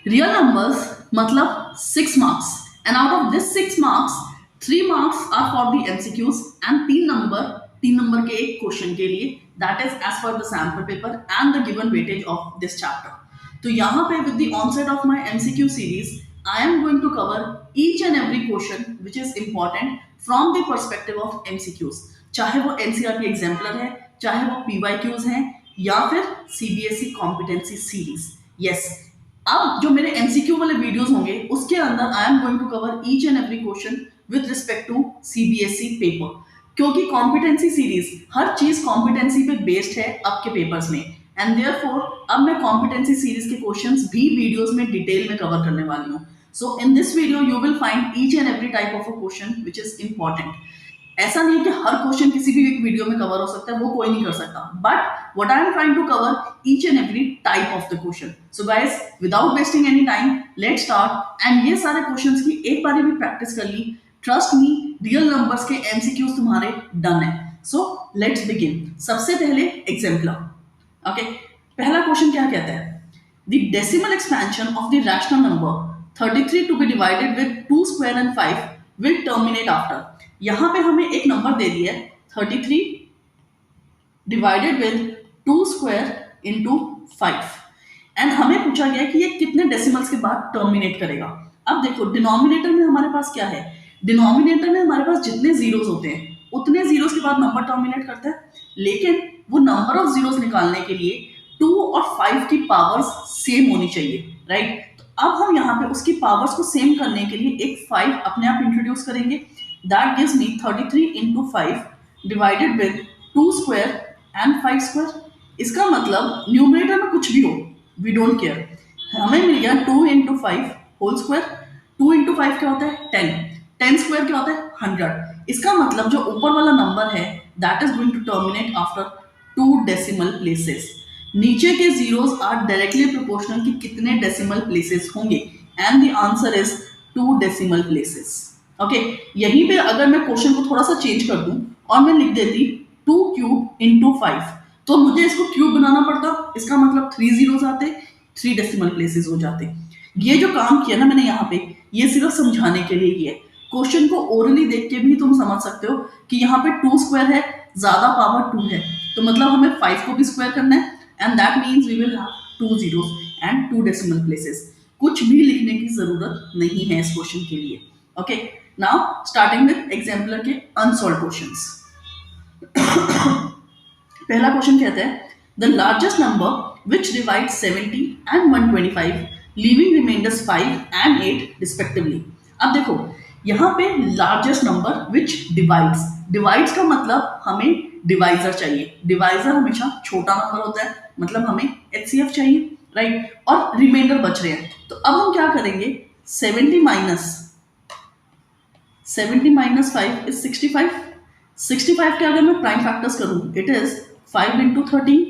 Real numbers मतलब 6 marks, and out of this 6 marks 3 marks are for the MCQs and 3 number के एक question के लिए, that is as per the sample paper and the given weightage of this chapter. तो यहाँ पे with the onset of my MCQ series I am going to cover each and every question which is important from the perspective of MCQs, चाहे वो NCERT exemplar है, चाहे वो PYQs हैं, या फिर सीबीएसई कॉम्पिटेंसी सीरीज। यस, अब जो मेरे एमसीक्यू वाले वीडियोस होंगे उसके अंदर I am going to cover each and every question with respect to CBSE paper, क्योंकि कॉम्पिटेंसी सीरीज हर चीज कॉम्पिटेंसी पे बेस्ड है आपके पेपर्स में, एंड देयरफॉर अब मैं कॉम्पिटेंसी सीरीज के क्वेश्चंस भी वीडियोस में डिटेल में कवर करने वाली हूँ। So in this video you will find each and every type of a question which is important. ऐसा नहीं है कि हर क्वेश्चन किसी भी एक वीडियो में कवर हो सकता है, वो कोई नहीं कर सकता, but what I am trying to cover each and every type of the question. So guys, without wasting any time let's start, and ये सारे क्वेश्चंस की एक बार भी प्रैक्टिस कर ली, ट्रस्ट मी रियल नंबर्स के एमसीक्यूज तुम्हारे डन है। So let's begin. सबसे पहले एग्जाम्पलर। ओके, पहला क्वेश्चन क्या कहता है, the decimal expansion of the rational number 33 to be divided with 2 square and 5 will terminate after. यहां पे हमें एक नंबर दे दिया है 33 divided with 2 square into 5, and हमें पूछा गया कि ये कितने डेसिमल्स के बाद टर्मिनेट करेगा। अब देखो डिनोमिनेटर में हमारे पास क्या है, डिनोमिनेटर में हमारे पास जितने जीरोस होते हैं उतने जीरोस के बाद नंबर टर्मिनेट करता है, लेकिन वो नंबर ऑफ जीरोस निकालने के लिए 2 और 5 की पावर्स सेम होनी चाहिए, राइट। तो अब हम यहाँ पे उसकी पावर्स को सेम करने के लिए एक 5 अपने आप इंट्रोड्यूस करेंगे। That gives me 33 into 5 divided with 2 square and 5 square. इसका मतलब न्यूमरेटर में कुछ भी हो, वी डोंट केयर, हमें मिल गया 2 इंटू 5 होल स्क्वायर। 2 इंटू 5 क्या होता है 10, 10 स्क्वायर क्या होता है 100। इसका मतलब जो ऊपर वाला नंबर है that is going to terminate after 2 decimal places. नीचे के जीरोस आर डायरेक्टली प्रोपोर्शनल कि कितने डेसिमल प्लेसेस होंगे, and the answer is 2 decimal places. Okay, यहीं पे अगर मैं क्वेश्चन को थोड़ा सा चेंज कर दूं और मैं लिख देती 2 क्यूब इंटू 5, तो मुझे इसको क्यूब बनाना पड़ता, इसका मतलब 3 जीरोस आते, 3 डेसिमल प्लेसेस हो जाते। ये जो काम किया ना मैंने यहाँ पे, ये सिर्फ समझाने के लिए किया है। क्वेश्चन को ओरली देख के भी तुम समझ सकते हो कि यहाँ पे 2 स्क्वायर है, ज्यादा पावर 2 है, तो मतलब हमें 5 को भी स्क्वायर करना है, and that means we will have 2 zeros and 2 decimal places. कुछ भी लिखने की जरूरत नहीं है इस क्वेश्चन के लिए। Okay, now starting with exemplar के अनसॉल्व क्वेश्चंस। पहला क्वेश्चन कहता है the largest number which divide 70 and 125 leaving remainders 5 and 8 respectively. अब देखो यहाँ पे largest number which divides, divides का मतलब हमें डिवाइजर चाहिए, डिवाइजर हमेशा छोटा नंबर होता है, मतलब हमें एचसीएफ चाहिए, राइट, और रिमाइंडर बच रहे हैं। तो अब हम क्या करेंगे, 70 माइनस 5 इज 65। 65 के अगर मैं प्राइम फैक्टर्स करूं इट इज 5 इंटू 13,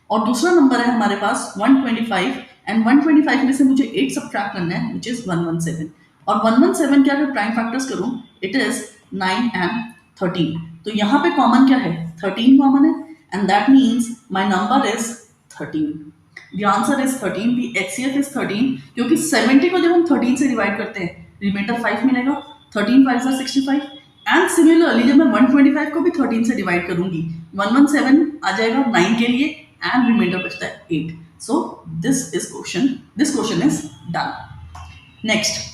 और दूसरा नंबर है हमारे पास 125, एंड 125 में से मुझे 8 सब्ट्रैक्ट करना है विच इज 117, और 117 के अगर प्राइम फैक्टर्स करूं इट इज 9 एंड 13। तो यहाँ पे कॉमन क्या है 13 कॉमन है, and that means my number is 13। The answer is 13, the HCF is 13, क्योंकि 70 को जब हम 13 से डिवाइड करते हैं रिमाइंडर 5 मिलेगा, 13 5 is 65, एंड सिमिलरली जब मैं 125 को भी 13 से डिवाइड करूंगी 117 आ जाएगा 9 के लिए, एंड रिमाइंडर बचता है 8। So this question is done. Next,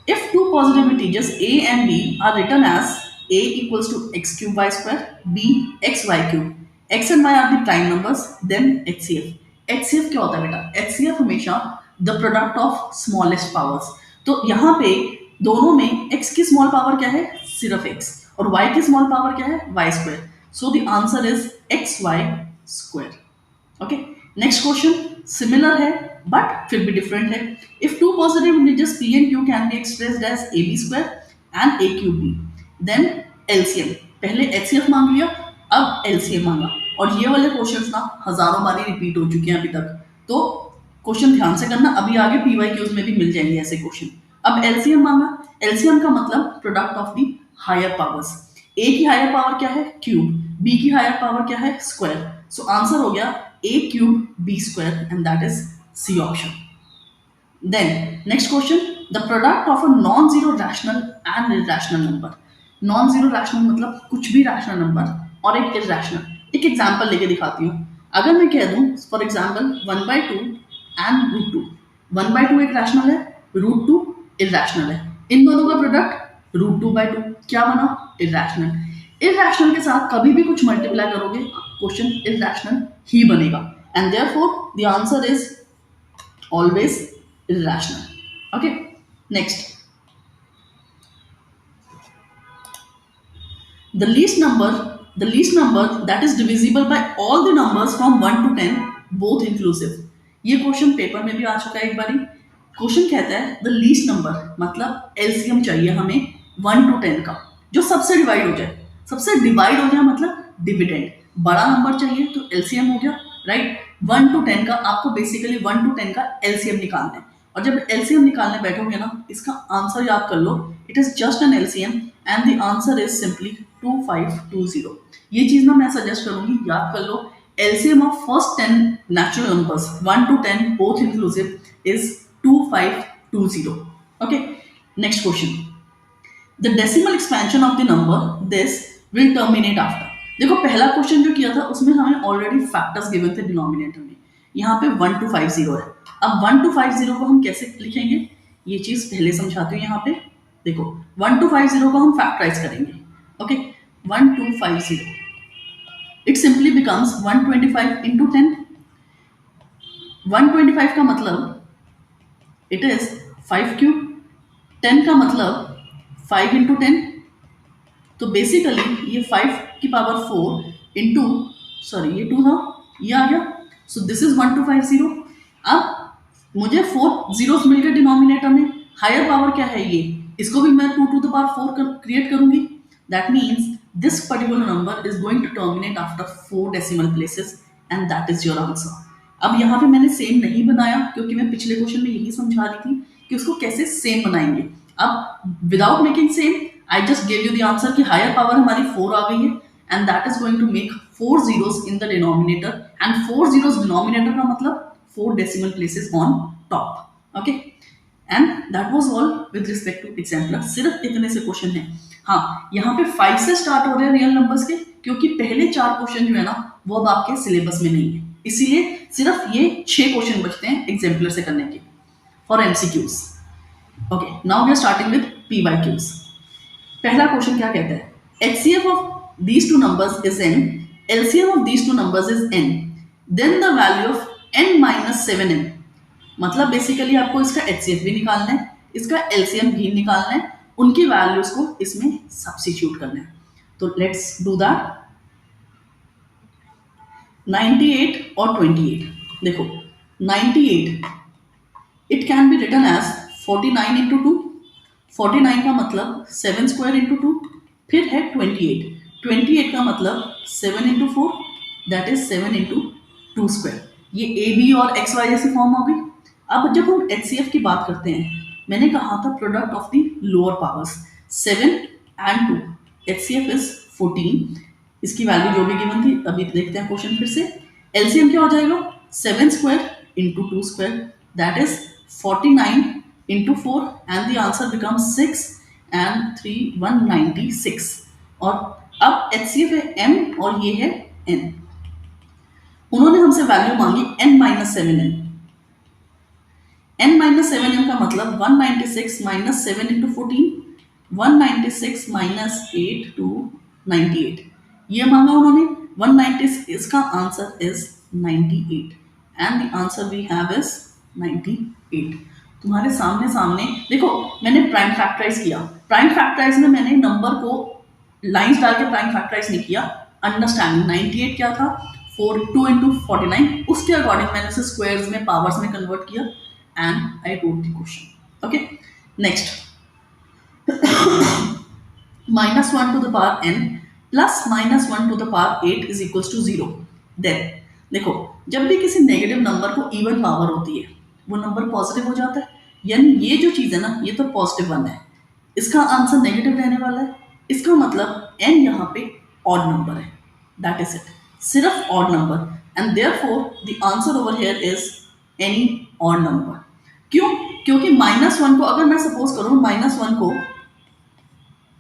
if two positive integers a and b are written as a equals to x cube y square, b x y cube, x and y are the prime numbers, then HCF। HCF क्या होता है बेटा, HCF हमेशा the product of smallest powers। तो यहाँ पे दोनों में x की स्मॉल पावर क्या है सिर्फ x, और y की स्मॉल पावर क्या है y square. So the answer is xy square. Okay, next question similar है बट फिर भी डिफरेंट है। If two positive integers p and q can be expressed as ab square and a cube b, then LCM। पहले HCF मांग लिया, अब LCM मांगा, और ये वाले क्वेश्चंस ना हजारों बारी रिपीट हो चुके हैं अभी तक, तो क्वेश्चन ध्यान से करना, अभी आगे PYQs में भी मिल जाएंगे ऐसे क्वेश्चन। अब LCM मांगा, LCM का मतलब product of the higher powers. A की हायर पावर क्या है क्यूब, B की हायर पावर क्या है स्क्वायर। सो आंसर हो गया a cube b square, and that is C option. Then next question, the product of a non-zero rational and irrational number. Non-zero rational मतलब कुछ भी rational number और एक irrational. एक एग्जाम्पल लेके दिखाती हूँ. अगर मैं कह दूँ for example 1/2 and root two. 1/2 एक रैशनल है, रूट टू इरेशनल है. इन दोनों का प्रोडक्ट रूट 2/2 क्या बना? इरेशनल. इरेशनल के साथ कभी भी कुछ मल्टीप्लाई करोगे क्वेश्चन इरेशनल ही बनेगा. And therefore the answer is always irrational. Okay, next, the least number that is divisible by all the numbers from 1 to 10 both inclusive. ये क्वेश्चन पेपर में भी आ चुका है एक बारी. क्वेश्चन कहता है द लीस्ट नंबर मतलब एलसीएम चाहिए हमें 1 to 10 का जो सबसे डिवाइड हो जाए. सबसे डिवाइड हो जाए मतलब डिविडेंड. बड़ा नंबर चाहिए तो एलसीएम हो गया, राइट. 1 to 10 का आपको बेसिकली 1 to 10 का एलसीएम निकालना है. और जब एलसीएम निकालने बैठोगे ना, इसका आंसर याद कर लो. It is just an LCM and the answer is simply 2520. ये चीज ना मैं सजेस्ट करूंगी, याद कर लो. LCM of first 10 natural numbers 1 to 10 both inclusive is 2520. Okay, next question, the decimal expansion of the number this will terminate after. देखो पहला क्वेश्चन जो किया था उसमें हमें ऑलरेडी फैक्टर्स गिवन थे डिनोमिनेटर में. यहाँ पे 1250 है. अब 1250 को हम कैसे लिखेंगे ये चीज पहले समझाती हूँ. यहाँ पे देखो 1250 को हम फैक्टराइज करेंगे. Okay, 1250 it simply becomes 125 into 10. 125 का मतलब इट इज 5 क्यूब. 10 का मतलब 5 इंटू 10. तो बेसिकली ये 5 की पावर 4 इंटू, सॉरी ये 2 था, ये आ गया. सो दिस इज 1250. अब मुझे 4 जीरोस मिल गए डिनोमिनेटर में. हायर पावर क्या है ये, इसको भी मैं 2 to the power 4 क्रिएट करूंगी. That means this particular number is going to terminate after 4 decimal places and that is your answer. अब यहाँ पे मैंने सेम नहीं बनाया क्योंकि मैं पिछले क्वेश्चन में यही समझा रही थी कि उसको कैसे सेम बनाएंगे. अब without making same I just give you the answer कि हायर पावर हमारी 4 आ गई है and that is going to make 4 zeros in the denominator and 4 zeros denominator का मतलब 4 decimal places on top. Okay, and that was all with respect to exemplar. सिर्फ इतने से क्वेश्चन है. हाँ, यहाँ पे 5 से स्टार्ट हो रहे हैं रियल नंबर्स के क्योंकि पहले 4 क्वेश्चन जो है ना वो अब आपके सिलेबस में नहीं है, इसीलिए सिर्फ ये 6 क्वेश्चन बचते हैं एग्जाम्पलर से करने के for MCQs. Okay, now we are starting with PYQs. पहला क्वेश्चन क्या कहता है, HCF of these two numbers is n, LCM of these two numbers is n, then the value of n minus 7n. मतलब basically आपको इसका HCF भी निकालना है, इसका LCM भी निकालना है, उनकी वैल्यूज को इसमें सब्स्टिट्यूट करना है. तो लेट्स डू दैट. 98 और 28. देखो 98 it can be written as 49 into 2. 49 का मतलब 7 स्क्वायर इंटू 2. फिर है 28. 28 का मतलब 7 into 4 that is 7 into 2 square. ये ए बी और एक्स वाई जैसी फॉर्म हो गई. अब जब हम HCF की बात करते हैं, मैंने कहा था product of the lower powers 7 and 2. HCF is 14. इसकी वैल्यू जो भी गिवन थी, अभी देखते हैं क्वेश्चन फिर से. LCM क्या हो जाएगा 7 square into 2 square that is 49 into 4 and the answer becomes 6 and 3 196. और अब HCF है m और ये है n. उन्होंने हमसे वैल्यू मांगी n minus 7n. n minus 7n का मतलब 196 माइनस 7 इंटू 14, 196 माइनस 8 टू 98. ये मांगा उन्होंने 196. इसका answer is 98 and the answer we have is 98. तुम्हारे सामने देखो मैंने प्राइम फैक्टराइज किया. प्राइम फैक्टराइज में मैंने नंबर को लाइंस डाल के प्राइम फैक्टराइज नहीं किया. अंडरस्टैंडिंग 98 क्या था 2 इंटू 49, उसके अकॉर्डिंग मैंने उसे स्क्वायर्स में पावर्स में कन्वर्ट किया and I wrote the question. Okay, next. minus 1 to the power n plus minus 1 to the power 8 is equals to 0. Then देखो जब भी किसी नेगेटिव नंबर को इवन पावर होती है वो नंबर पॉजिटिव हो जाता है. यानी ये जो चीज़ है ना ये तो पॉजिटिव 1 है, इसका आंसर नेगेटिव रहने वाला है. इसका मतलब n यहाँ पे ऑड नंबर है. दैट इज इट, सिर्फ odd number. And therefore the answer over here is any odd number. क्यों? क्योंकि -1 को अगर मैं सपोज करूं -1 को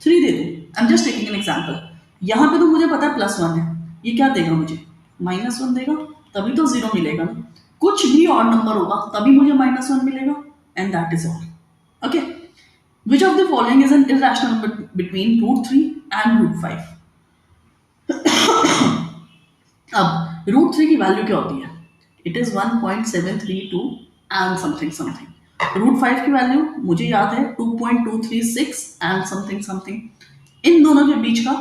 3 दे दूं, I am just taking an example, यहां पे तो मुझे पता है +1 है, ये क्या देगा मुझे? -1 देगा, तभी तो 0 मिलेगा ना। कुछ भी और नंबर होगा तभी मुझे -1 मिलेगा, and that is all. Okay, which of the following is an irrational number between √3 and √5? अब √3 की वैल्यू क्या होती है? It is 1.732 and something something. √5 की वैल्यू मुझे याद है 2.236 एंड समथिंग समथिंग। इन दोनों के बीच का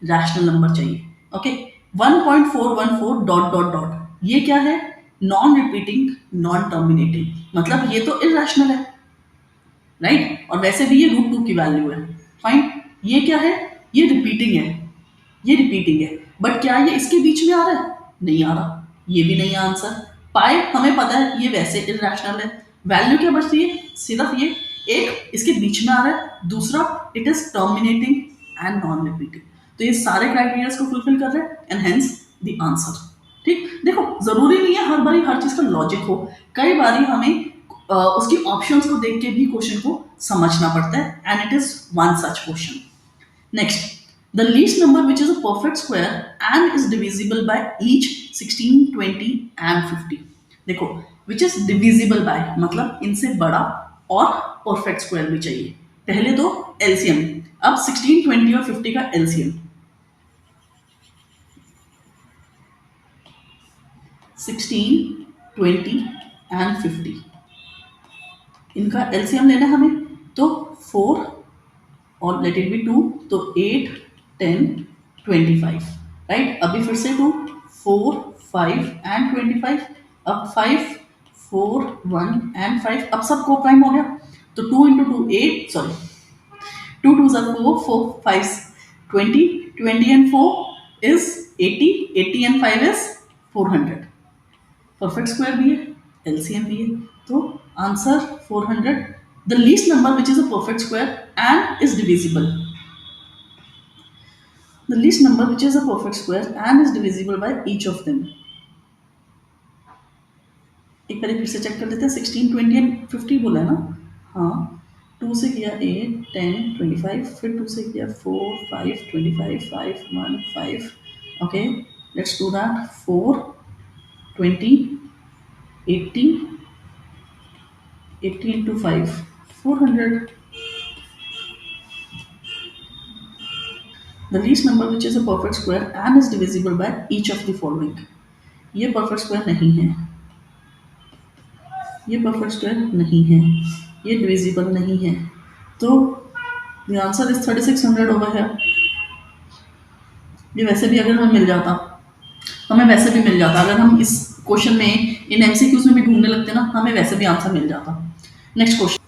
रैशनल नंबर चाहिए। ओके, 1.414 डॉट डॉट डॉट, ये क्या है? नॉन रिपीटिंग, नॉन टर्मिनेटिंग, मतलब ये तो इरेशनल है, राइट? और वैसे भी ये √2 की वैल्यू है, फाइन। ये क्या है? ये रिपीटिंग है, ये रिपीटिंग है, बट क्या ये इसके बीच में आ रहा है? नहीं आ रहा, ये भी नहीं है आंसर। पाई हमें पता है ये वैसे इरेशनल है, वैल्यू क्या बचती है? सिर्फ ये एक इसके बीच में आ रहा है, दूसरा it is terminating and non repeating. तो ये सारे क्राइटेरिया को फुलफिल कर रहे हैं, एंड हेंस द आंसर। ठीक, देखो जरूरी नहीं है हर बारी हर चीज का लॉजिक हो, कई बारी हमें उसकी ऑप्शंस को देख के भी क्वेश्चन को समझना पड़ता है, and it is one such question. Next, the least number which is a perfect square and is divisible by each 16, 20 and 50. देखो, which is divisible by मतलब इनसे बड़ा और perfect square भी चाहिए। पहले तो LCM, अब 16, 20 और 50 का LCM। 16, 20 and 50 इनका LCM लेना है हमें, तो 4 और लेट इट बी 2, तो 8, 10, 25, राइट? अभी फिर से 2, 4, 5 एंड 25, अब 5, 4, 1 एंड 5, अब सब को प्राइम हो गया, तो 2 into 2 8, sorry 2 2 4, 4 5 20, 20 and 4 is 80, 80 and 5 is 400। Perfect square भी है, एलसीएम भी है, तो answer 400। The least number which is a perfect square and is divisible, the least number which is a perfect square and is divisible by each of them. एक बार फिर से check कर लेते हैं, 16, 20 एंड 50 बोला है ना? हाँ, 2 से किया 8, 10, 25, फिर 2 से किया 4, 5, 25, 5, 1, 5। Okay, let's do that. 4, 20, 80, 80 into 5, 400. The least number which is a perfect square and is divisible by each of the following. ये perfect square नहीं है, ये perfect square नहीं है, ये divisible नहीं है, तो the answer is 3600 over here। ये वैसे भी अगर हमें मिल जाता, हमें वैसे भी मिल जाता, अगर हम इस क्वेश्चन में इन एमसीक्यूज में भी ढूंढने लगते ना, हमें वैसे भी आंसर मिल जाता। Next question.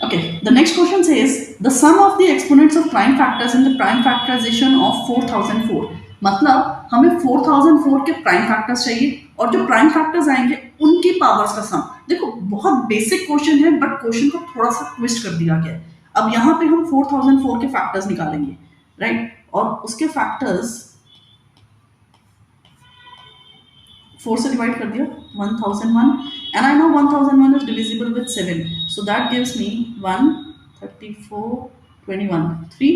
Okay, the next question says the sum of the exponents of prime factors in the prime factorization of 4004। मतलब हमें 4004 के प्राइम फैक्टर्स चाहिए और जो प्राइम फैक्टर्स आएंगे उनकी पावर्स का सम। देखो बहुत बेसिक क्वेश्चन है, बट क्वेश्चन को थोड़ा सा ट्विस्ट कर दिया गया है। अब यहाँ पे हम 4004 के फैक्टर्स निकालेंगे, राइट? और उसके फैक्टर्स 4 से डिवाइड कर दिया, 1001, and I know 1001 is divisible with 7, so that gives me 134, 21, 3।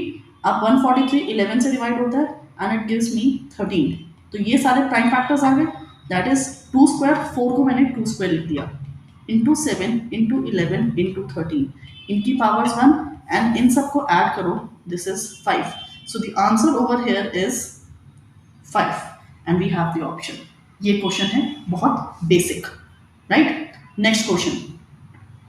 अब 143 11 से डिवाइड होता है and it gives me 13। तो ये सारे प्राइम फैक्टर्स आ गए, दैट इज 2 स्क्वायर, 4 को मैंने 2 स्क्वायर लिख दिया, इंटू 7 इंटू 11 इंटू 13, इनकी पावर्स 1 एंड इन सब को ऐड करो, this is 5। So the answer over here is 5 and we have the option. ये क्वेश्चन है बहुत basic, right? Next question,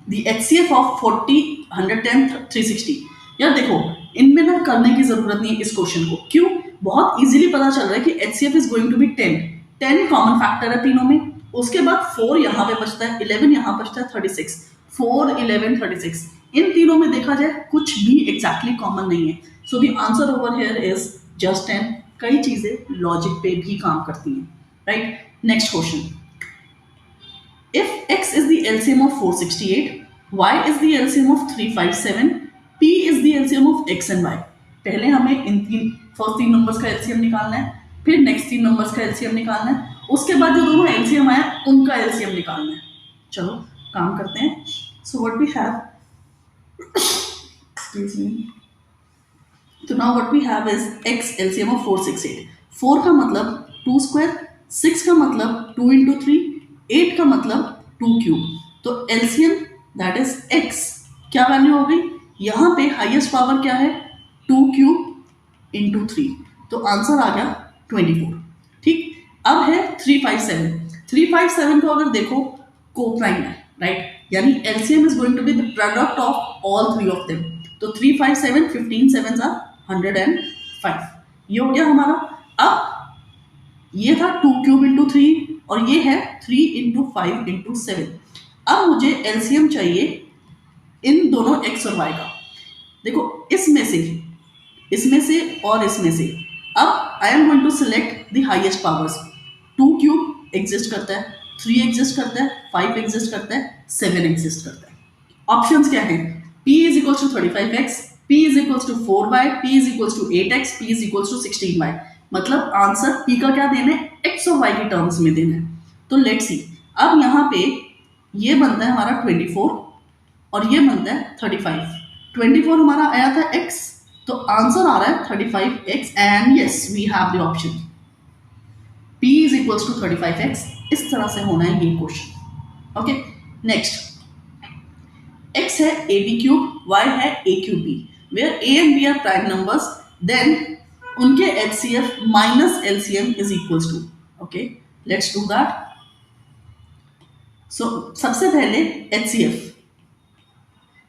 the HCF of 40, 110, 360। यार देखो इनमें ना करने की जरूरत नहीं है इस क्वेश्चन को, क्यों? बहुत इजीली पता चल रहा है कि HCF is going to be 10। 10 common factor है तीनों में, उसके बाद 4 यहाँ पे बचता है, 11 यहाँ बचता है, 36, 4, 11, 36, इन तीनों में देखा जाए कुछ भी एग्जैक्टली कॉमन नहीं है। सो the answer over here is just 10। कई चीजें लॉजिक पे भी काम करती हैं, right? Next question, if x is the LCM of 468, y is the LCM of 357, p is the LCM of x and y। पहले हमें इन फर्स्ट 3 नंबर्स का LCM निकालना है, फिर नेक्स्ट 3 नंबर्स का LCM निकालना है, उसके बाद जो दोनों LCM आया उनका LCM निकालना है। चलो काम करते हैं। So what we have, excuse me. तो now what we have is x LCM of 4 6 8. 4 का मतलब 2 स्क्वायर, 6 का मतलब 2 इंटू 3, 8 का मतलब 2 क्यूब. तो LCM दैट इज x क्या वैल्यू हो गई, यहाँ पे हाईएस्ट पावर क्या है 2 क्यूब इंटू 3. तो आंसर आ गया 24. ठीक. अब है 357 को अगर देखो कोप्राइम है, राइट, यानी LCM is going to be the product of all three of them. तो 357 15 7 आर 105. ये हो गया हमारा. अब ये था 2 क्यूब इंटू 3 और ये है 3 इंटू 5 इंटू 7. अब मुझे LCM चाहिए इन दोनों x और y का. देखो इसमें से और इसमें से. अब I am going to select the highest powers. 2 cube exist करता है, 3 एग्जिस्ट करता है, 5 एग्जिस्ट करता है, 7 एग्जिस्ट करता है. ऑप्शंस क्या है, p is equals to 35x, p is equals to 4y, p is equals to 8x, p is equals to 16y. मतलब आंसर p का क्या देना है, x और y के टर्म्स में देना है. तो लेट्स सी. अब यहाँ पे ये बनता है हमारा 24 और ये बनता है 35. 24 हमारा आया था x, तो आंसर आ रहा है 35x and yes we have the option p is equals to 35x. इस तरह से होना है ये क्वेश्चन. ओके. नेक्स्ट, x है ab क्यूब, y है a cube b. Where a and b are prime numbers, then उनके HCF minus LCM is equals to. Okay, let's do that. So सबसे पहले HCF.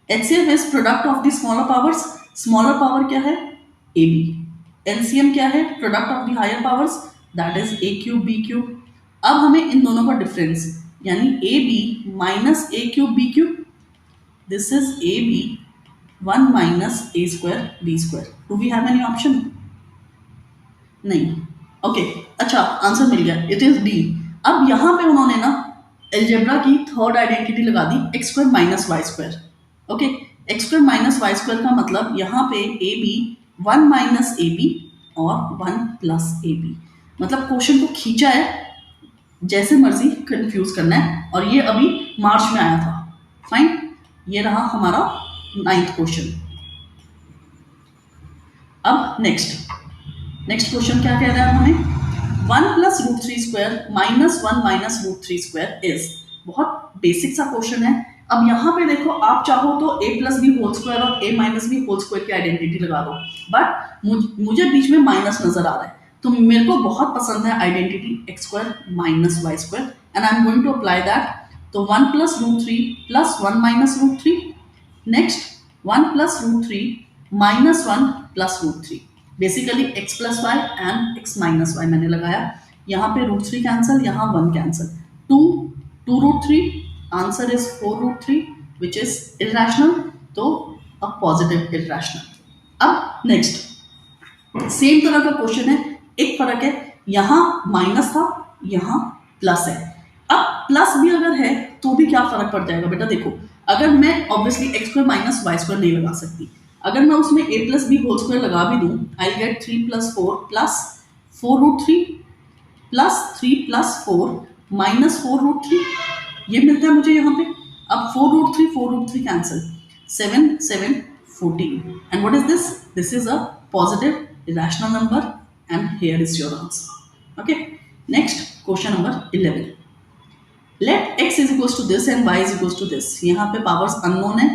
HCF is product of the smaller powers. Smaller power क्या है, AB. LCM क्या है, product of the higher powers, that is a cube b cube. अब हमें इन दोनों का डिफरेंस यानी AB minus a cube b cube. This is AB 1 minus a square b square. Do we have any option? नहीं. Okay. अच्छा, answer मिल गया. It is D. अब यहाँ पे उन्होंने ना एल्जेब्रा की थर्ड आइडेंटिटी लगा दी, X square minus Y square. Okay. X square minus Y square का मतलब यहाँ पे AB 1 माइनस ए बी और 1 प्लस ए बी. मतलब क्वेश्चन को खींचा है, जैसे मर्जी कंफ्यूज करना है. और ये अभी मार्च में आया था. फाइन. ये रहा हमारा 9th क्वेश्चन. अब नेक्स्ट क्वेश्चन क्या कह रहा है हमें, 1 plus root 3 square minus 1 minus root 3 square is. बहुत बेसिक सा क्वेश्चन है. अब यहाँ पे देखो, आप चाहो तो a plus B whole square और a minus B whole square की आइडेंटिटी लगा दो, बट मुझे बीच में माइनस नजर आ रहा है, तो मेरे को बहुत पसंद है identity x square minus Y square and I am going to apply that. तो 1 plus root 3 plus 1 minus root 3. Next 1 plus root 3 minus 1 plus root 3. Basically x plus y and x minus y मैंने लगाया. यहाँ पे root 3 cancel, यहाँ 1 cancel. 2 root 3, answer is 4 root 3 which is irrational. तो a positive irrational. अब next same तरह का question है, एक फर्क है, यहाँ माइनस था, यहाँ प्लस है. अब प्लस भी अगर है तो भी क्या फर्क पड़ जाएगा बेटा. देखो, अगर मैं obviously x square minus Y square नहीं लगा सकती, अगर मैं उसमें a plus B whole square लगा भी दूं, I get 3 plus 4 plus 4 root 3 plus 3 plus 4 minus 4 root 3. ये मिलता है मुझे यहाँ पे. अब 4 root 3 cancel, 7 7 14 and what is this, this is a positive irrational number and here is your answer. Okay. Next question number 11. Let x is equals to this and y is equals to this. यहाँ पे powers unknown है.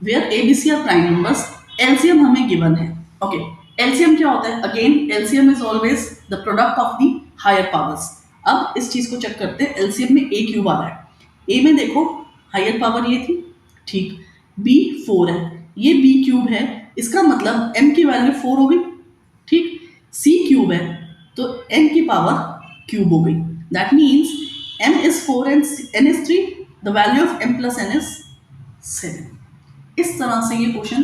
Where a b c are prime numbers, LCM हमें given है. Okay. LCM क्या होता है, again LCM is always the product of the higher powers. अब इस चीज को चेक करते हैं. LCM में a क्यूब आ रहा है. a में देखो हायर पावर ये थी, ठीक. b 4 है, ये b क्यूब है, इसका मतलब m की वैल्यू 4 हो गई, ठीक. c क्यूब है तो n की पावर क्यूब हो गई. That means m is 4 and n is 3. The value of m plus n is 7. इस तरह से ये क्वेश्चन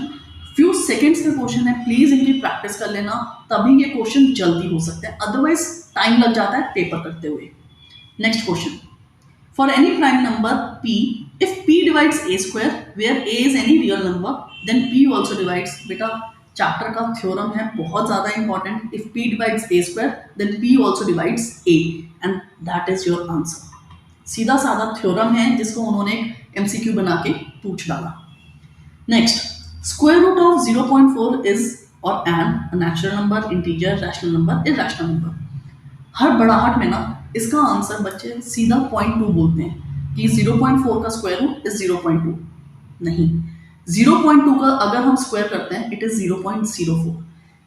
फ्यू सेकेंड्स का क्वेश्चन है. प्लीज इनकी प्रैक्टिस कर लेना, तभी ये क्वेश्चन जल्दी हो सकता है, अदरवाइज टाइम लग जाता है पेपर करते हुए. Next question. For any prime number p, if p divides a square where a is any real number, then p also divides. बेटा चैप्टर का थ्योरम है, बहुत ज्यादा important. If p divides a square, then p also divides a and that is your answer. सीधा साधा theorem है जिसको उन्होंने MCQ बना के पूछ डाला। Next, square root of 0.4 is और an natural number, integer, rational number, irrational number. हर बड़ाहट में ना इसका आंसर बच्चे सीधा 0.2 बोलते हैं कि 0.4 का स्क्वायर रूट इज 0.2। नहीं, 0.2 का अगर हम स्क्वायर करते हैं इट इज 0.04।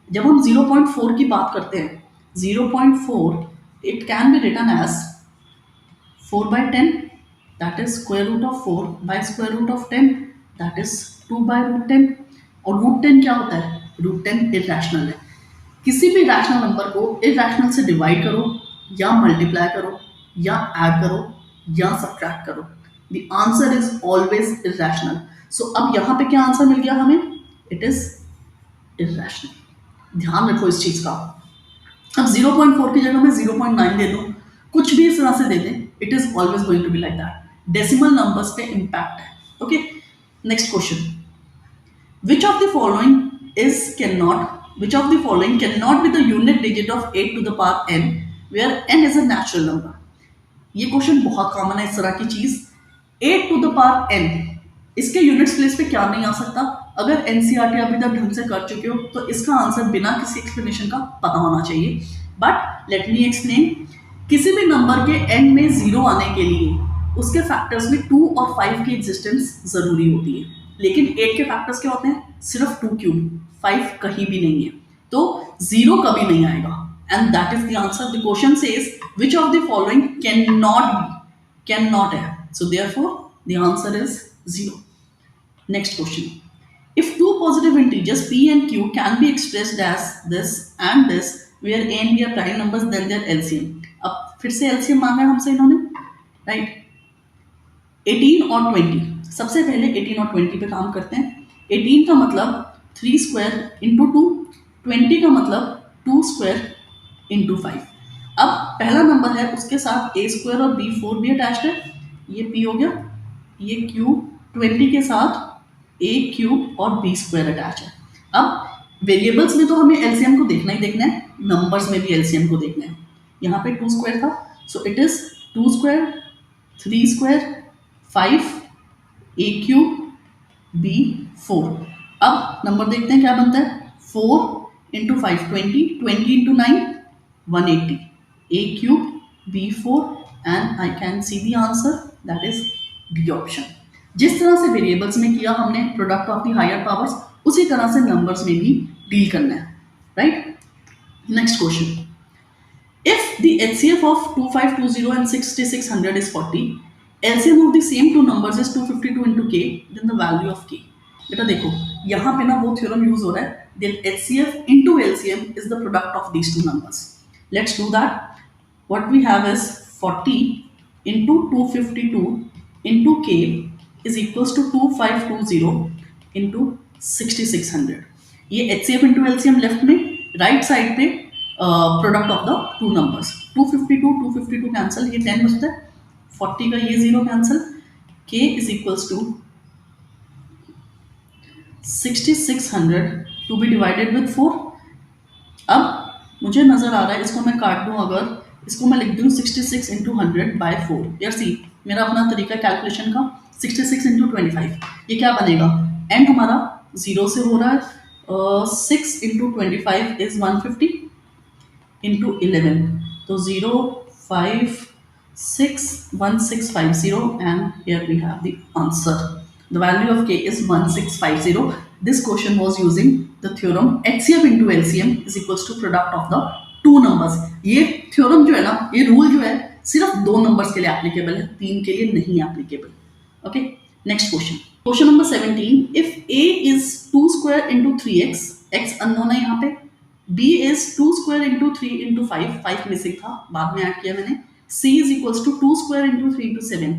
जब हम 0.4 की बात करते हैं, 0.4 it can be written as 4/10, that is square root of 4 by square root of 10, that is 2/√10। और √10 क्या होता है? √10 इरैशनल है। किसी भी रैशनल नंबर को इरैशनल से डिवाइड करो या मल्टीप्लाई करो या ऐड करो या सब्ट्रैक्ट करो, the answer is always irrational. So अब यहाँ पे क्या आंसर मिल गया हमें? It is irrational. ध्यान रखो इस चीज का। अब 0.4 की जगह मैं 0.9 दे दूं, कुछ भी इस तरह से दे दें, it is always going to be like that. Decimal numbers पे इंपैक्ट है। Okay, next question, which of the following cannot be the unit digit of 8 to the power n where n is a natural number? ये question बहुत common है इस तरह की चीज। 8 to the power n, इसके यूनिट्स प्लेस पे क्या नहीं आ सकता? अगर एनसीईआरटी अभी तक ढंग से कर चुके हो तो इसका आंसर बिना किसी एक्सप्लेनेशन का पता होना चाहिए। But let me explain. किसी भी नंबर के n में 0 आने के लिए उसके फैक्टर्स में 2 और 5 की एग्जिस्टेंस जरूरी होती है, लेकिन 8 के फैक्टर्स क्या होते हैं? सिर्फ 2 क्यूब, 5 कहीं भी नहीं है, तो 0 कभी नहीं आएगा। And that is the answer. The question says which of the following can not है, so therefore the answer is 0। Next question, if two positive integers p and q can be expressed as this and this where a and b are prime numbers then their LCM। अब फिर से LCM मांगा है हमसे इन्होंने, right? 18 और 20। सबसे पहले 18 और 20 पे काम करते हैं। 18 का मतलब 3 स्क्वायर इंटू 2, 20 का मतलब 2 स्क्वायर इंटू 5। अब पहला नंबर है उसके साथ a स्क्वायर और b4 भी अटैच्ड है, ये p हो गया, ये q 20 के साथ a क्यूब और b स्क्वायर अटैच है। अब वेरिएबल्स में तो हमें एलसीएम को देखना ही देखना है, नंबर्स में भी एलसीएम को देखना है। यहाँ पे 2 स्क्वायर था, so it is 2 square, 3 square, 5, a cube, b 4। अब नंबर देखते हैं क्या बनता है। 4 into 5 20, 20 into 9 180, a cube, b 4 and I can see the answer, that is D option. जिस तरह से वेरिएबल्स में किया हमने product of the higher powers, उसी तरह से नंबर्स में भी डील करना है, right? Next question, if the HCF of 2520 and 6600 is 40, LCM of the same two numbers is 252 into k, then the value of k। बेटा देखो यहाँ पे ना वो थ्योरम यूज हो रहा है, then HCF into LCM is the product of these two numbers. Let's do that. What we have is 40 into 252 into k is equals to 2520 into 6600। ये HCF into LCM लेफ्ट में, right side पे product of the two numbers. 252 cancel, ये 10 बचता है, 40 का ये 0 cancel, k is equals to 6600 to be divided with 4। अब मुझे नजर आ रहा है, इसको मैं काट दूं, अगर इसको मैं लिख दूं 66 इंटू 100 बाई 4। यार सी, मेरा अपना तरीका कैलकुलेशन का, 66 इंटू 25, ये क्या बनेगा? एंड हमारा 0 से हो रहा है, 6 इंटू 25 इज 150 इंटू 11, तो 0 5 6 1650 and here we have the answer. The value of k is 1650. This question was using the theorem HCF into LCM is equals to product of the two numbers. ये theorem जो है ना, ये rule जो है सिर्फ 2 numbers के लिए applicable है, 3 के लिए नहीं applicable. Okay, next question. Question number 17. If a is 2 square into 3x, x unknown है यहाँ पे, b is 2 square into 3 into 5, 5 missing था, बाद में add किया मैंने, c is equals to 2 square into 3 into 7,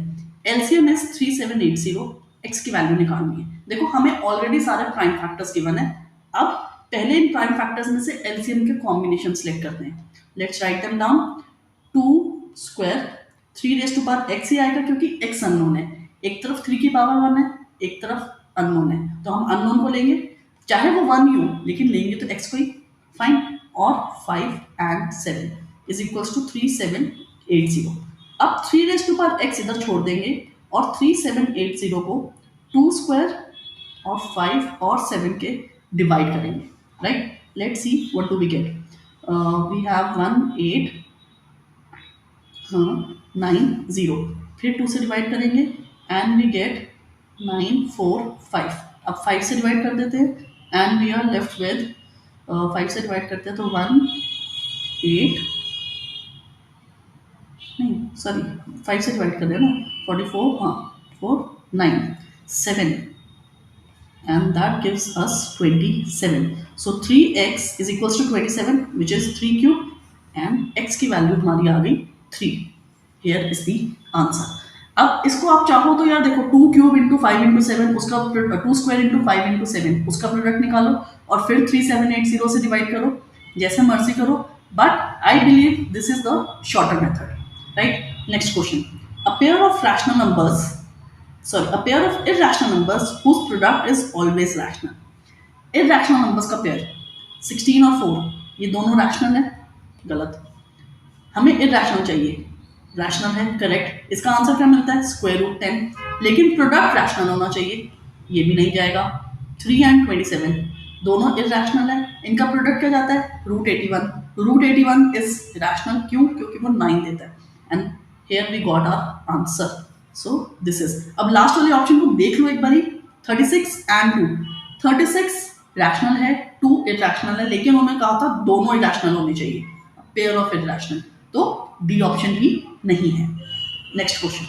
LCM is 3780, x की value निकालनी है। देखो हमें ऑलरेडी सारे प्राइम फैक्टर्स गिवन है, अब पहले इन प्राइम फैक्टर्स में से एलसीएम के कॉम्बिनेशन सिलेक्ट करते हैं। Let's write them down. 2 square 3 raise to power x ही आएगा क्योंकि x अननोन है, एक तरफ 3 की पावर 1 है, एक तरफ अननोन है, तो हम अननोन को लेंगे, चाहे वो 1 ही हो लेकिन लेंगे तो x को ही, फाइन। और 5 एंड 7 इज इक्वल्स टू 3780। अब 3 रेज़ टू पावर x इधर छोड़ देंगे और 3780 को 2 स्क्वायर और 5 और 7 के डिवाइड करेंगे, right. Let's see what do we get. We have 1 8 9 0, फिर 2 से डिवाइड करेंगे एंड वी गेट 9 4 5। अब 5 से डिवाइड कर देते हैं and we are left with 5 से डिवाइड करते हैं तो 1 8, नहीं सॉरी 5 से डिवाइड कर रहे हैं ना, 44, हाँ 4 9 7 and that gives us 27. So 3x is equals to 27, which is 3 cube and x की वैल्यू हमारी आ गई 3. Here is the answer. अब इसको आप चाहो तो यार देखो 2 क्यूब इंटू 5 इंटू 7 उसका 2 स्क्वायर इंटू 5 इंटू 7 उसका प्रोडक्ट निकालो और फिर 3780 से डिवाइड करो, जैसे मर्जी करो, but I believe this is the shorter method, right. Next question, a pair of rational numbers, a pair of irrational numbers whose product is always rational. irrational numbers का पेयर 16 और 4 ये दोनों रैशनल है, गलत, हमें irrational चाहिए, rational है, correct. इसका आंसर क्या मिलता है, स्क्वायर रूट 10, लेकिन प्रोडक्ट रैशनल होना चाहिए, ये भी नहीं जाएगा। 3 and 27 दोनों irrational है, इनका प्रोडक्ट क्या जाता है, रूट 81। रूट 81 इज रैशनल, क्यों, क्योंकि वो 9 देता है, and here we got our answer. So this is, अब लास्ट वाले ऑप्शन को देख लो एक बारी, 36 and 2। 36 रैशनल है, 2 इरैशनल है, लेकिन उन्होंने कहा था दोनों इरैशनल होने चाहिए, पेयर ऑफ इरैशनल, तो डी ऑप्शन भी नहीं है। Next question,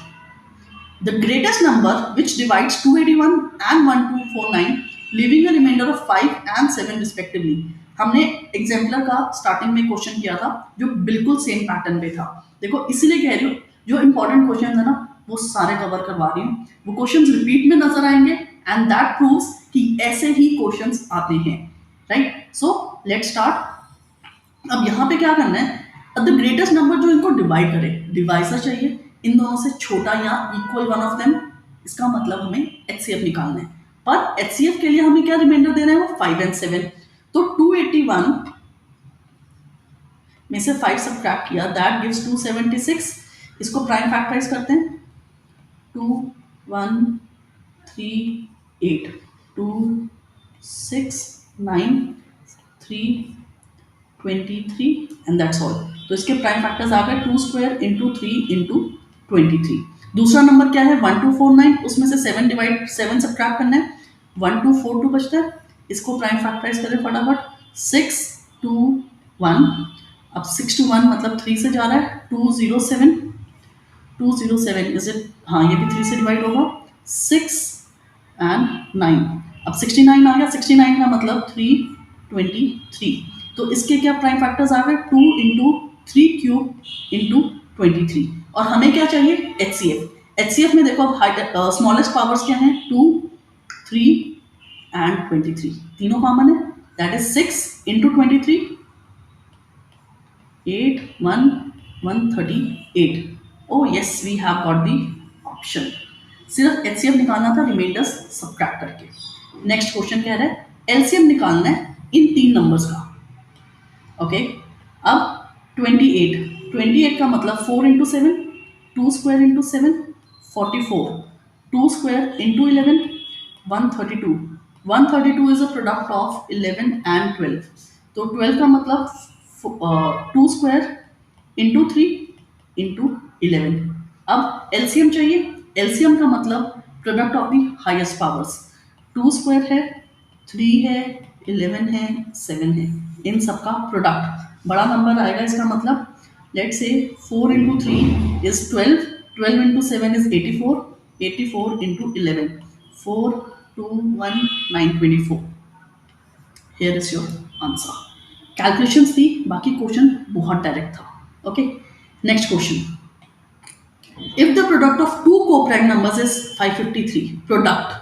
the greatest number which divides 281 and 1249 leaving a remainder of 5 and 7 respectively. हमने एग्जाम्पलर का स्टार्टिंग में क्वेश्चन किया था जो बिल्कुल सेम पैटर्न पे था, देखो इसीलिए कह रही हूँ जो इंपॉर्टेंट क्वेश्चन है ना वो सारे कवर करवा रही हूँ, वो क्वेश्चंस रिपीट में नजर आएंगे एंड दैट प्रूव्स कि ऐसे ही क्वेश्चंस आते हैं, राइट। So let's start. अब यहाँ पे क्या करना है, द ग्रेटेस्ट नंबर जो इनको डिवाइड करे, डिवाइसर चाहिए, इन दोनों से छोटा या इक्वल वन ऑफ देम, इसका मतलब हमें HCF निकालना है, पर HCF के लिए हमें क्या रिमाइंडर देना है, वो 5 and 7। तो 281 में से 5 सब्ट्रैक्ट किया, दैट गिव्स 276। इसको प्राइम फैक्टराइज करते हैं, 2 1 3 8 2 6 9 3 23 एंड दैट्स ऑल। तो इसके प्राइम फैक्टर्स आ गए 2 स्क्वायर इंटू 3 इंटू 23। दूसरा नंबर क्या है 1249, उसमें से 7 सब्ट्रैक्ट करना है, 1242 बचता है, इसको प्राइम फैक्टराइज करें फटाफट, 6 2 1। अब 6 to 1 मतलब 3 से जा रहा है, 207 इज इट, हाँ ये भी 3 से डिवाइड होगा, 6 and 9। अब 69 आ गया, 69 का मतलब 323। तो इसके क्या प्राइम फैक्टर्स आ गए, 2 इंटू 3 क्यूब इंटू 23, और हमें क्या चाहिए, HCF में देखो अब स्मॉलेस्ट पावर्स क्या हैं, 2 3 and 23, तीनों कॉमन है, that is 6 into 23 8 1 138। Oh yes, we have got the option. सिर्फ HCF निकालना था रिमाइंडर्स सब्ट्रैक्ट करके। नेक्स्ट क्वेश्चन कह रहा है LCM निकालना है इन 3 नंबर्स का, ओके। अब 28 का मतलब 4 into 7, 2 square into 7 44, 2 square into 11 132 is a product of 11 and 12, तो 12 का मतलब 2 स्क्वायर इंटू 3 इंटू 11। अब LCM चाहिए, LCM का मतलब product of the highest powers, 2 square है, 3 है, 11 है, 7 है, इन सब का प्रोडक्ट बड़ा नंबर आएगा, इसका मतलब let's say 4 into 3 is 12, 12 into 7 is 84, 84 into 11 4 2 1 9 24। Here is your answer. Calculations थी, बाकी क्वेश्चन बहुत डायरेक्ट था, okay. Next question, if the product of 2 coprime numbers is 553, product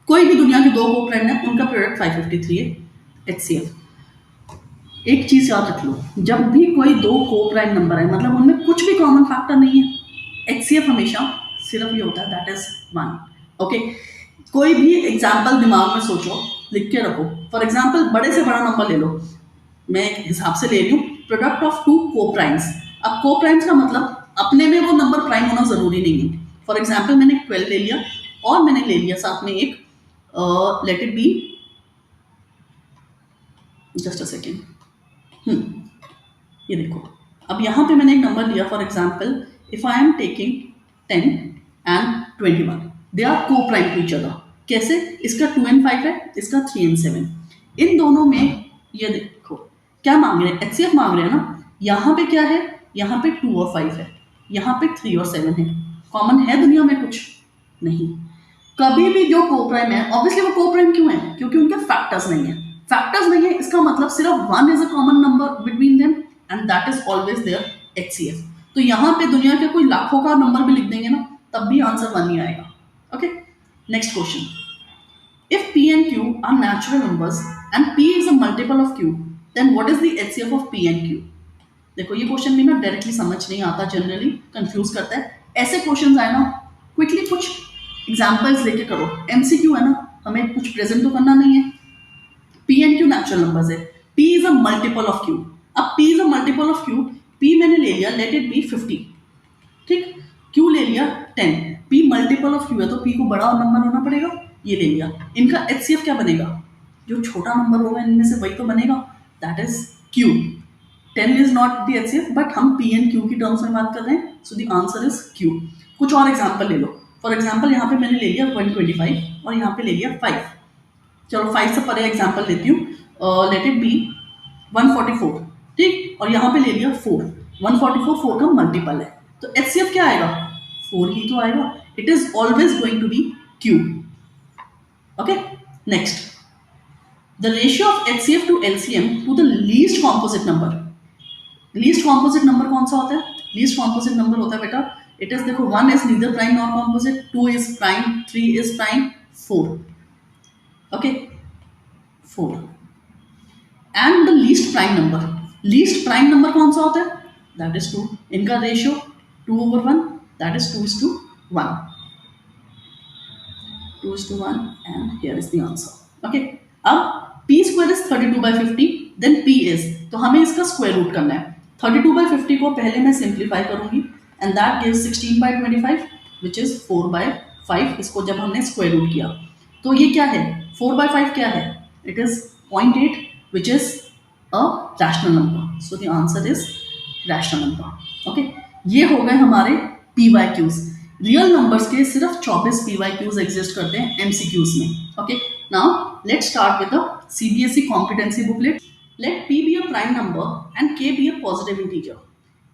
कोई भी दुनिया के 2 कोप्राइम है उनका प्रोडक्ट 553 है, HCF। एक चीज याद रख लो, जब भी कोई 2 कोप्राइम नंबर है मतलब उनमें कुछ भी कॉमन फैक्टर नहीं है, HCF हमेशा सिर्फ ये होता है, दैट इज 1, ओके। कोई भी एग्जाम्पल दिमाग में सोचो, लिख के रखो, फॉर एग्जाम्पल बड़े से बड़ा नंबर ले लो, मैं एक हिसाब से ले रही हूँ, प्रोडक्ट ऑफ 2 कोप्राइम्स। अब कोप्राइम्स का मतलब अपने में वो नंबर प्राइम होना जरूरी नहीं है, फॉर एग्जाम्पल मैंने 12 ले लिया और मैंने ले लिया साथ में एक let it be, just a second, ये देखो, अब यहाँ पे मैंने एक नंबर लिया for example if I am taking 10 and 21, they are coprime to each other. कैसे? इसका 2 and 5 है, इसका 3 and 7, इन दोनों में ये देखो क्या मांग रहे हैं, एचसीएफ मांग रहे हैं ना। यहाँ पे क्या है, यहाँ पे 2 और 5 है, यहाँ पे 3 और 7 है। कॉमन है दुनिया में कुछ? नहीं। कभी भी जो को प्राइम है, ऑब्वियसली वो को प्राइम क्यों है? क्योंकि उनके फैक्टर्स नहीं है। फैक्टर्स नहीं है इसका मतलब सिर्फ 1 is a common number between them and that is always their HCF. तो यहाँ पे दुनिया के कोई लाखों का नंबर भी लिख देंगे ना, तब भी आंसर 1 ही आएगा। Okay, next question, if p and q are natural numbers and p is a multiple of q, then what is the HCF of p and q? देखो ये क्वेश्चन भी ना डायरेक्टली समझ नहीं आता, जनरली कंफ्यूज करता है। ऐसे क्वेश्चंस आए ना, क्विकली कुछ एग्जांपल्स लेके करो। एमसीक्यू है ना, हमें कुछ प्रेजेंट तो करना नहीं है। p and q natural numbers है, p is a multiple of q। अब p is a multiple of q, p मैंने ले लिया, लेट इट बी 50, ठीक, q ले लिया 10, p मल्टीपल ऑफ q है तो p को बड़ा नंबर होना पड़ेगा, ये ले लिया। इनका एचसीएफ क्या बनेगा? जो छोटा नंबर होगा इनमें से वही तो बनेगा, that is q। 10 is not the HCF, but हम p एंड q की टर्म्स में बात कर रहे हैं, सो द आंसर इज q। कुछ और एग्जांपल ले लो। फॉर एग्जांपल यहाँ पे मैंने ले लिया 125 और यहाँ पे ले लिया 5। चलो 5 से परे एग्जांपल लेती हूँ, लेट इट बी 144, ठीक, और यहाँ पे ले लिया 4। 144 4 का मल्टीपल है, तो एचसीएफ क्या आएगा? 4 ही तो आएगा। It is always going to be q। Okay, next, the ratio of HCF to LCM to the least composite number. Least composite number कौन सा होता है? Least composite number होता है बेटा, it is देखो 1 is neither prime nor composite, 2 is prime, 3 is prime, 4. Okay, 4. And the least prime number. Least prime number कौन सा होता है? That is 2. इनका ratio 2/1, that is 2:1. 2:1 and here is the answer. Okay, अब p square is 32/50, then p is, तो हमें इसका square root करना है। 32/50 को पहले मैं सिंप्लीफाई करूंगी and that gives 16/25 which is 4/5। इसको जब हमने स्क्वायर रूट किया तो ये क्या है, 4/5 क्या है? It is 0.8 which is a rational number, so the answer is rational number. Okay, ये हो गए हमारे PYQs। रियल नंबर्स के सिर्फ 24 PYQs एग्जिस्ट करते हैं MCQs में। Okay, now let's start with the CBSE competency booklet. Let p be a prime number and k be a positive integer.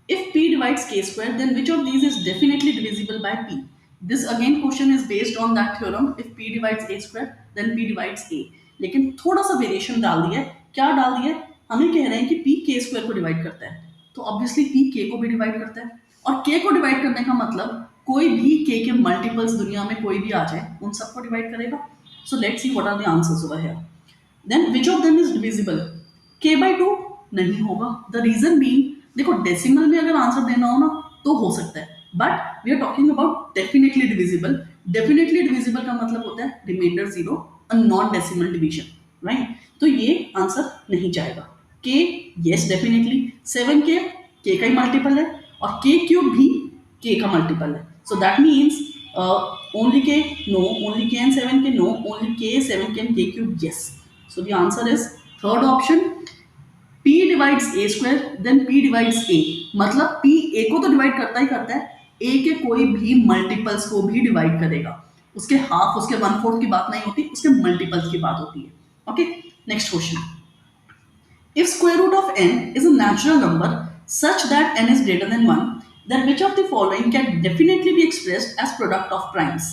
If p divides k square, then which of these is definitely divisible by p? This again question is based on that theorem. If p divides a square, then p divides a. लेकिन थोड़ा सा variation डाल दिया है। क्या डाल दिया है? हमें कह रहे हैं कि p k स्क्वायर को डिवाइड करता है, तो ऑब्वियसली p k को भी डिवाइड करता है, और k को डिवाइड करने का मतलब कोई भी k के मल्टीपल्स दुनिया में कोई भी आ जाए उन सबको डिवाइड करेगा। So let's see what are the answers over here. Then which of them is divisible? k/2 नहीं होगा। द रीजन बीइंग, देखो डेसिमल में अगर आंसर देना हो ना तो हो सकता है, but we are talking about definitely divisible. Definitely divisible का मतलब होता है remainder 0, a non decimal division, right? तो ये आंसर नहीं जाएगा। k yes definitely, 7k k का ही मल्टीपल है और k³ भी k का मल्टीपल है, so that means only k no, only k and 7k no, only k 7k and k³ yes, so the answer is third option, p divides a square then p divides a, मतलब p a को तो divide करता ही करता है, a के कोई भी multiples को भी डिवाइड करेगा। उसके हाफ, उसके 1/4 की बात नहीं होती, उसके मल्टीपल्स की बात होती है। Okay, next question, if square root of n is a natural number such that n is greater than 1, then which of the following can definitely be expressed as product of primes?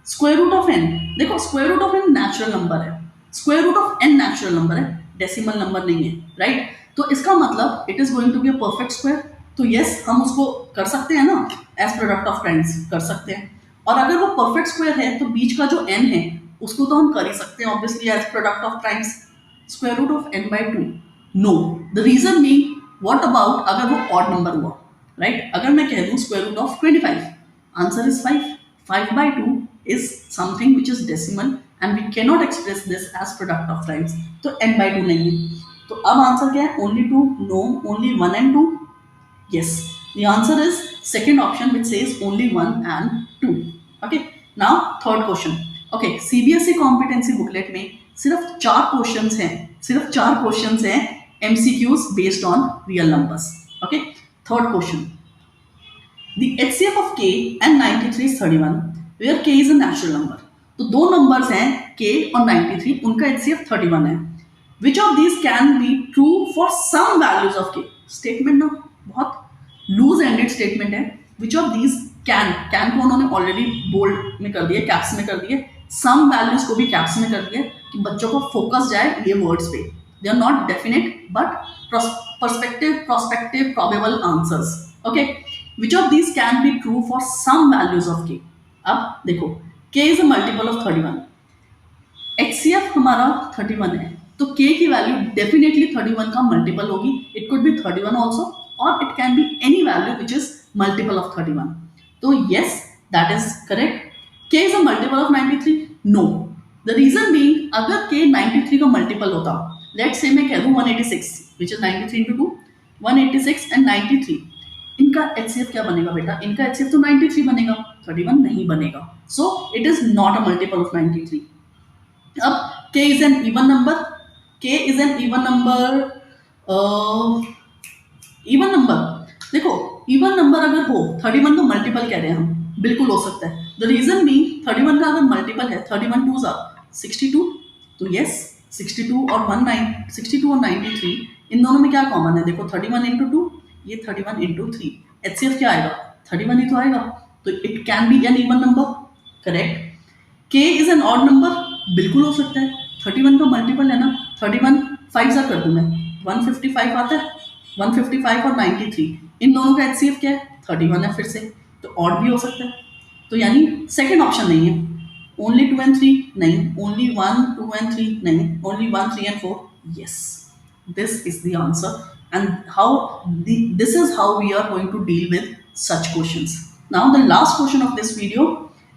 Square root of n, देखो square root of n natural number है, square root of n natural number है, decimal number नहीं है, right? तो इसका मतलब it is going to be a perfect square, तो yes हम उसको कर सकते हैं ना as product of primes, कर सकते हैं। और अगर वो perfect square है तो बीच का जो n है उसको तो हम कर ही सकते हैं obviously as product of primes। square root of n/2 no, the reason being what about अगर वो odd number हुआ, right? अगर मैं कह दूं square root of 25, answer is 5. 5/2 is something which is decimal and we cannot express this as product of primes, तो n/2 नहीं है। तो अब आंसर क्या है? only 2 no, only 1 and 2 yes, the answer is Second option which says only 1 and 2. Okay. Now third question. Okay, CBSE competency booklet में सिर्फ चार क्वेश्चंस हैं MCQs based on real numbers. Okay, third question. The HCF of k and 93 is 31, where k is a natural number. तो दो numbers हैं k और 93, उनका HCF 31 है. Which of these can be true for some values of k? Statement ना बहुत loose ended statement है. Which of these can को उन्होंने ऑलरेडी बोल्ड में कर दिया, कैप्स में कर दिए, सम वैल्यूज को भी कैप्स में कर दिया कि बच्चों को फोकस जाए ये वर्ड्स पे. They are not definite but prospective probable answers. Okay, which of these can be true for some values of k? अब देखो, k is a multiple of 31, HCF हमारा 31 है, तो k की वैल्यू डेफिनेटली 31 का मल्टीपल होगी. It could be 31 also और it can be any value which is multiple of 31. तो yes, that is correct. k is a multiple of 93? No. The reason being, अगर k 93 का multiple होता, let's say मैं कह दूं 186 which is 93 into 2, 186 and 93, इनका HCF क्या बनेगा बेटा? इनका HCF तो 93 बनेगा, 31 नहीं बनेगा. So it is not a multiple of 93. अब k is an even number. k is an even number. even number देखो, even number अगर हो, 31 का मल्टीपल कह रहे हैं हम, बिल्कुल हो सकता है. द रीजन बीइंग 31 का अगर मल्टीपल है, 31 2s are 62, तो यस 62 और 93 इन दोनों में क्या कॉमन है? देखो 31 into 2, ये 31 into 3, HCF क्या आएगा? 31 ही तो आएगा. तो it can be an even number. Correct. k is an odd number, बिल्कुल हो सकता है. 31 का मल्टीपल है ना, 31 5 सा कर दूं मैं, 155 आता है. 155 और 93 इन दोनों का HCF क्या है? 31 है फिर से, तो ऑड भी हो सकता है. तो यानी सेकंड ऑप्शन नहीं है. ओनली 2 and 3 नहीं, ओनली 1 2 and 3 नहीं, only 1 3 and 4. Yes, this is the answer and this is how we are going to deal with such questions. Now the last question of this video.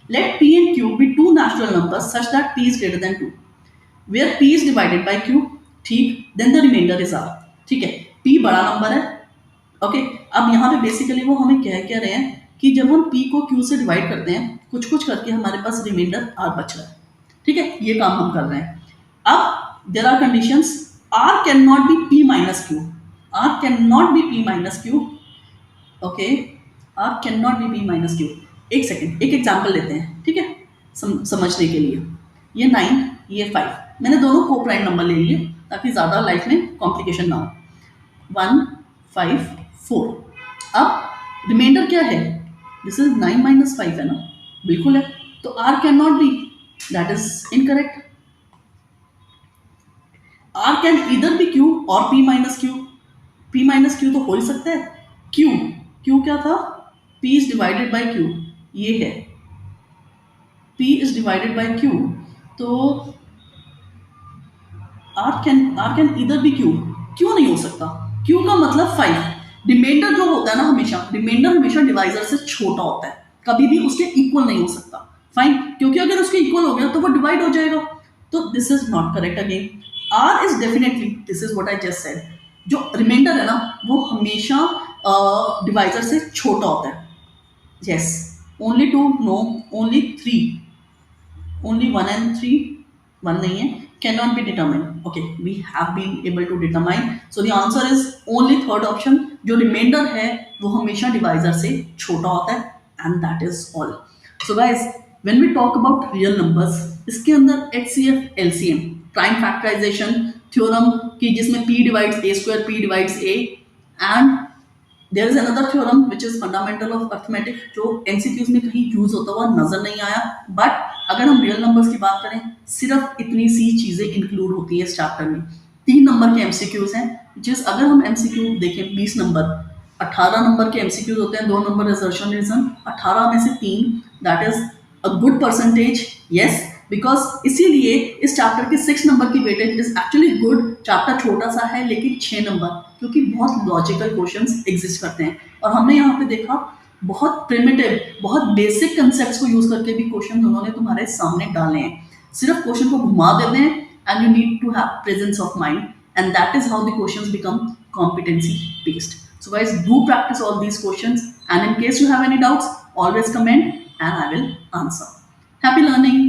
Let p and q be two natural numbers such that p is greater than 2, where p is divided by q. ठीक, then the remainder is r. ठीक है, p बड़ा number है. Okay, अब यहाँ पे basically वो हमें कह रहे हैं कि जब हम p को q से डिवाइड करते हैं, कुछ करके हमारे पास रिमाइंडर r बच रहा है. ठीक है, ये काम हम कर रहे हैं. अब there are conditions. r can not be p minus q. r cannot be p minus q. okay, r cannot be p minus q. एक सेकेंड, एक एग्जाम्पल लेते हैं. ठीक है, समझने के लिए. ये 9, ये 5, मैंने दोनों को प्राइम नंबर ले लिए ताकि ज्यादा लाइफ में कॉम्प्लिकेशन ना हो. 1 5 4. अब रिमाइंडर क्या है? दिस इज 9 minus 5 है ना, बिल्कुल है. तो r can not B, that is incorrect. r can either be q और p minus q. p minus Q तो हो ही सकता है. q क्या था? p is divided by q, ये है p is divided by q. तो r कैन इधर भी q नहीं हो सकता. q का मतलब 5. रिमाइंडर जो होता है ना, रिमाइंडर हमेशा डिवाइजर से छोटा होता है, कभी भी उसके इक्वल नहीं हो सकता. फाइन, क्योंकि अगर उसके इक्वल हो गया तो वो डिवाइड हो जाएगा. तो this is not correct. Again r is definitely, this is what I just said, जो रिमाइंडर है ना वो हमेशा डिवाइजर से छोटा होता है. Yes, only 2, no, only 3, only 1 and 3, 1 नहीं है, cannot be determined. Okay, we have been able to determine. So the answer is only third option. जो रिमाइंडर है वो हमेशा डिवाइजर से छोटा होता है, and that is all. So guys, when we talk about real numbers, इसके अंदर HCF, LCM, prime factorization theorem की जिसमें p divides a square, p divides a, and there is another theorem which is fundamental of arithmetic जो MCQs में कहीं use होता हुआ नजर नहीं आया. बट अगर हम रियल नंबर्स की बात करें, सिर्फ इतनी सी चीजें इंक्लूड होती है इस चैप्टर में. 3 नंबर के MCQs हैं, जिस अगर हम MCQ देखें 20 नंबर, 18 नंबर के MCQs होते हैं, 2 नंबर assertion reason, 18 में से 3, that is a good percentage. Yes, because इसीलिए इस चैप्टर के 6 नंबर की weightage is actually good. Chapter छोटा सा है लेकिन 6 नंबर, क्योंकि बहुत लॉजिकल क्वेश्चंस एग्जिस्ट करते हैं. और हमने यहाँ पे देखा बहुत प्रिमिटिव, बहुत बेसिक कंसेप्ट्स को यूज करके भी क्वेश्चन उन्होंने तुम्हारे सामने डाले हैं. सिर्फ क्वेश्चन को घुमा देते हैं and you need to have presence of mind, and that is how the questions become competency based. So guys, do practice all these questions And in case you have any doubts, always comment and I will answer. Happy learning.